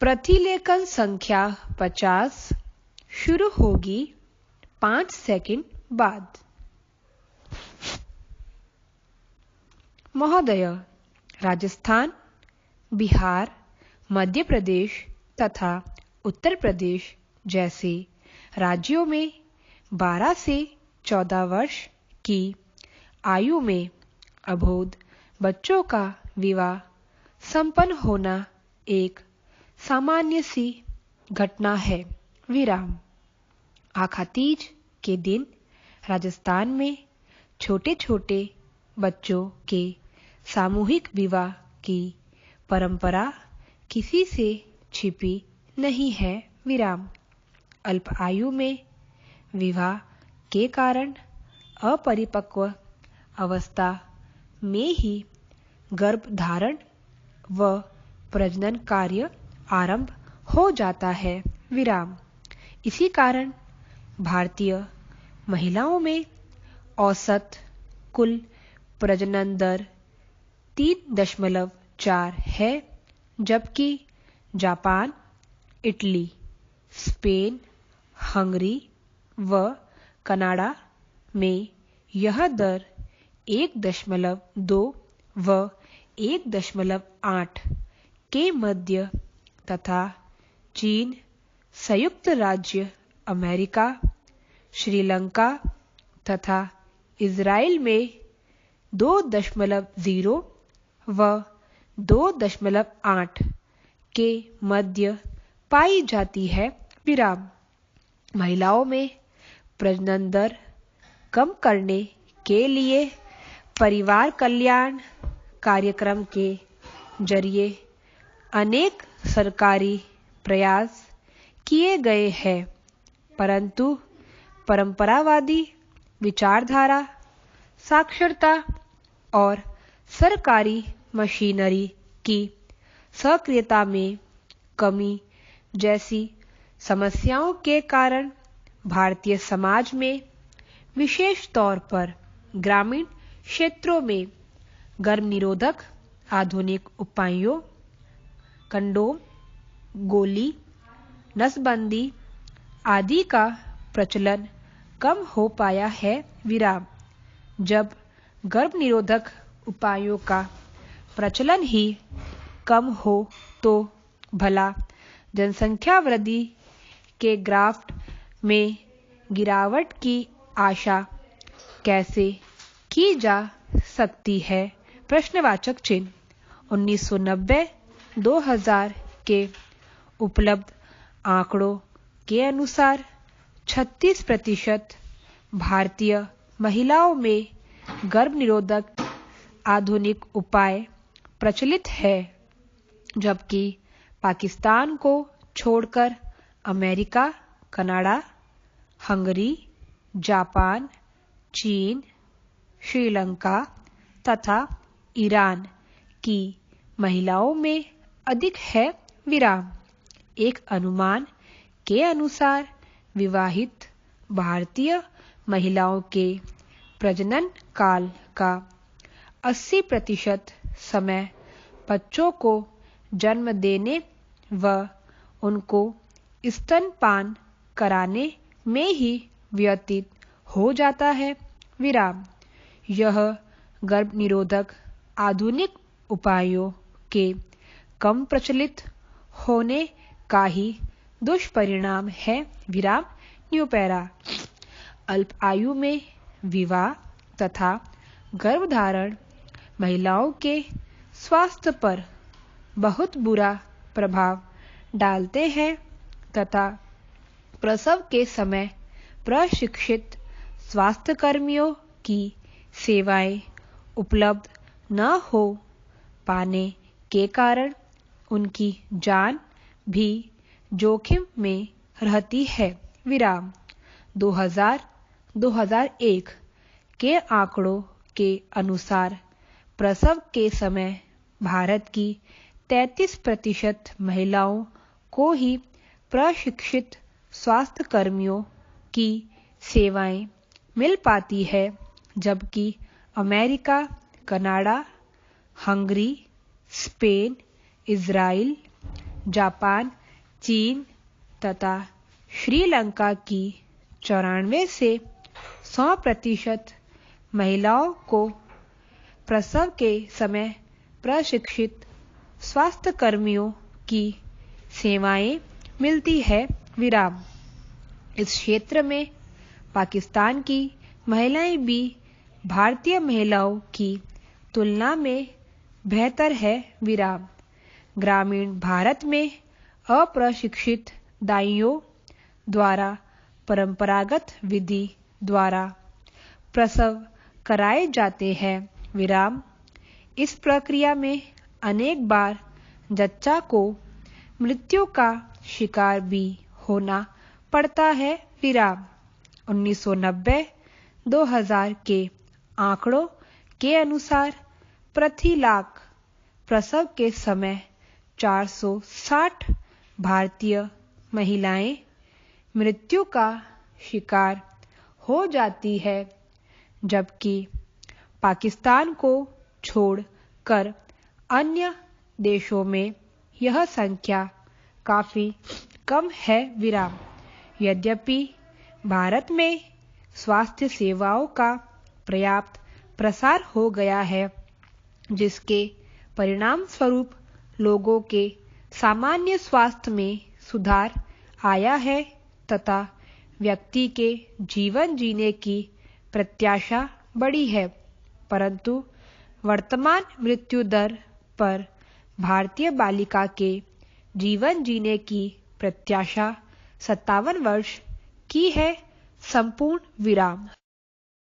प्रतिलेखन संख्या 50 शुरू होगी 5 सेकंड बाद। महोदय, राजस्थान, बिहार, मध्य प्रदेश तथा उत्तर प्रदेश जैसे राज्यों में 12 से 14 वर्ष की आयु में अबोध बच्चों का विवाह संपन्न होना एक सामान्य सी घटना है। विराम। आखातीज के दिन राजस्थान में छोटे छोटे बच्चों के सामूहिक विवाह की परंपरा किसी से छिपी नहीं है। विराम। अल्प आयु में विवाह के कारण अपरिपक्व अवस्था में ही गर्भधारण व प्रजनन कार्य आरंभ हो जाता है। विराम। इसी कारण भारतीय महिलाओं में औसत कुल प्रजनन दर 3.4 है, जबकि जापान, इटली, स्पेन, हंगरी व कनाडा में यह दर 1.2 व 1.8 के मध्य तथा चीन, संयुक्त राज्य अमेरिका, श्रीलंका तथा इज़राइल में 2.0 व 2.8 के मध्य पाई जाती है। विराम। महिलाओं में प्रजनन दर कम करने के लिए परिवार कल्याण कार्यक्रम के जरिए अनेक सरकारी प्रयास किए गए हैं, परंतु परंपरावादी विचारधारा, साक्षरता और सरकारी मशीनरी की सक्रियता में कमी जैसी समस्याओं के कारण भारतीय समाज में विशेष तौर पर ग्रामीण क्षेत्रों में गर्भ निरोधक आधुनिक उपायों, कंडोम, गोली, नसबंदी आदि का प्रचलन कम हो पाया है। विराम। जब गर्भ निरोधक उपायों का प्रचलन ही कम हो तो भला जनसंख्या वृद्धि के ग्राफ में गिरावट की आशा कैसे की जा सकती है? प्रश्नवाचक चिन्ह। 1990-2000 के उपलब्ध आंकड़ों के अनुसार 36% भारतीय महिलाओं में गर्भ निरोधक आधुनिक उपाय प्रचलित है, जबकि पाकिस्तान को छोड़कर अमेरिका, कनाडा, हंगरी, जापान, चीन, श्रीलंका तथा ईरान की महिलाओं में अधिक है। विराम। एक अनुमान के अनुसार विवाहित भारतीय महिलाओं के प्रजनन काल का 80% समय बच्चों को जन्म देने व उनको स्तनपान कराने में ही व्यतीत हो जाता है। विराम। यह गर्भ निरोधक आधुनिक उपायों के कम प्रचलित होने का ही दुष्परिणाम है। विराम। New para. अल्प आयु में विवाह तथा गर्भधारण महिलाओं के स्वास्थ्य पर बहुत बुरा प्रभाव डालते हैं तथा प्रसव के समय प्रशिक्षित स्वास्थ्य कर्मियों की सेवाएं उपलब्ध न हो पाने के कारण उनकी जान भी जोखिम में रहती है। विराम। 2000-2001 के आंकड़ों के अनुसार प्रसव के समय भारत की 33% महिलाओं को ही प्रशिक्षित स्वास्थ्य कर्मियों की सेवाएं मिल पाती है, जबकि America, Canada, Hungary, Spain, Israel, Japan, चीन तथा श्रीलंका की 94 से 100% महिलाओं को प्रसव के समय प्रशिक्षित स्वास्थ्य कर्मियों की सेवाएं मिलती है। विराम। इस क्षेत्र में पाकिस्तान की महिलाएं भी भारतीय महिलाओं की तुलना में बेहतर है। विराम। ग्रामीण भारत में अप्रशिक्षित दाइयों द्वारा परंपरागत विधि द्वारा प्रसव कराए जाते हैं। विराम। इस प्रक्रिया में अनेक बार जच्चा को मृत्यु का शिकार भी होना पड़ता है। विराम। 1990-2000 के आंकड़ों के अनुसार प्रति लाख प्रसव के समय 460 भारतीय महिलाएं मृत्यु का शिकार हो जाती है, जबकि पाकिस्तान को छोड़कर अन्य देशों में यह संख्या काफी कम है। विराम। यद्यपि भारत में स्वास्थ्य सेवाओं का पर्याप्त प्रसार हो गया है, जिसके परिणाम स्वरूप लोगों के सामान्य स्वास्थ्य में सुधार आया है तथा व्यक्ति के जीवन जीने की प्रत्याशा बढ़ी है, परंतु वर्तमान मृत्यु दर पर भारतीय बालिका के जीवन जीने की प्रत्याशा 57 वर्ष की है। संपूर्ण विराम।